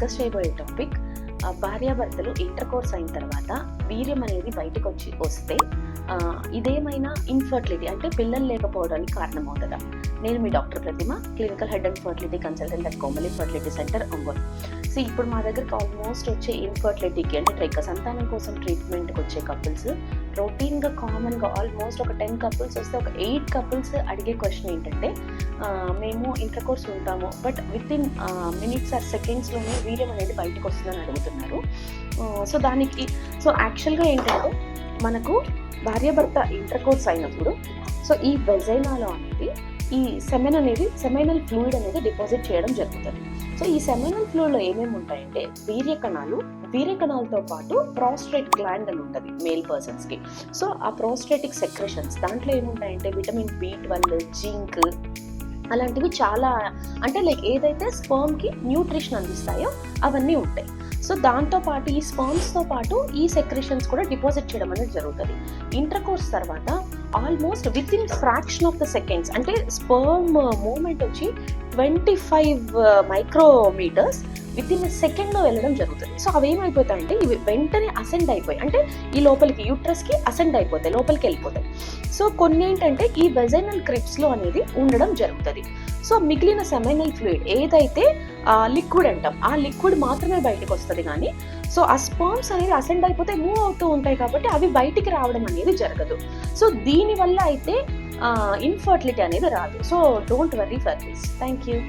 Discuss చేయబోయే topic భార్యాభర్తలు inter course అయిన తర్వాత వీర్యం అనేది బయటకు వస్తే ఇదేమైనా ఇన్ఫర్టిలిటీ అంటే పిల్లలు లేకపోవడానికి కారణమవుతుందా? నేను మీ doctor Pratima, clinical head and fertility consultant at Komali fertility centre, Ongole. So ఇప్పుడు మా దగ్గరకు ఆల్మోస్ట్ వచ్చే ఇన్ఫర్టిలిటీకి అంటే సంతానం కోసం ట్రీట్మెంట్కి వచ్చే కపుల్స్ రొటీన్గా కామన్గా ఆల్మోస్ట్ ఒక 10 కపుల్స్ వస్తే ఒక 8 కపుల్స్ అడిగే క్వశ్చన్ ఏంటంటే మేము ఇంటర్ కోర్స్ ఉంటాము but with in minutes or సెకండ్స్లోనే వీర్యం అనేది బయటకు వస్తుందని అడుగుతున్నారు. సో యాక్చువల్గా ఏంటంటే మనకు భార్యాభర్త ఇంటర్ కోర్స్ అయినప్పుడు సో ఈ వెజైనాలో అనేది ఈ సెమైనల్ ఫ్లూయిడ్ అనేది డిపాజిట్ చేయడం జరుగుతుంది. సో ఈ సెమైనల్ ఫ్లూయిడ్లో ఏమేమి ఉంటాయంటే వీర్య కణాలతో పాటు ప్రాస్టేట్ గ్లాండ్ అని ఉంటుంది మేల్ పర్సన్స్కి. సో ఆ ప్రాస్టేటిక్ సెక్రెషన్స్ దాంట్లో ఏముంటాయంటే విటమిన్ B12, జింక్ అలాంటివి చాలా అంటే ఏదైతే స్పర్మ్కి న్యూట్రిషన్ అందిస్తాయో అవన్నీ ఉంటాయి. సో దాంతోపాటు ఈ స్పర్మ్స్తో పాటు ఈ సెక్రెషన్స్ కూడా డిపాజిట్ చేయడం అనేది జరుగుతుంది. ఇంటర్ కోర్స్ తర్వాత almost with in fraction of the seconds అంటే స్పర్మ్ మూమెంట్ వచ్చి 25 మైక్రోమీటర్స్ విత్ ఇన్ సెకండ్లో వెళ్ళడం జరుగుతుంది. సో అవి ఏమైపోతాయంటే ఇవి వెంటనే అసెండ్ అయిపోయి అంటే ఈ లోపలికి యూట్రస్కి అసెండ్ అయిపోతాయి, లోపలికి వెళ్ళిపోతాయి. సో కొన్ని ఏంటంటే ఈ వెజైనల్ క్రిప్స్లో అనేది ఉండడం జరుగుతుంది. సో మిగిలిన సెమైనల్ ఫ్లూయిడ్ ఏదైతే లిక్విడ్ అంటాం ఆ లిక్విడ్ మాత్రమే బయటకు వస్తుంది. కానీ సో ఆ స్పర్మ్స్ అనేది అసెండ్ అయిపోతే మూవ్ అవుతూ ఉంటాయి కాబట్టి అవి బయటికి రావడం అనేది జరగదు. సో దీనివల్ల అయితే ఇన్ఫర్టిలిటీ అనేది రాదు. So don't worry for this. Thank you.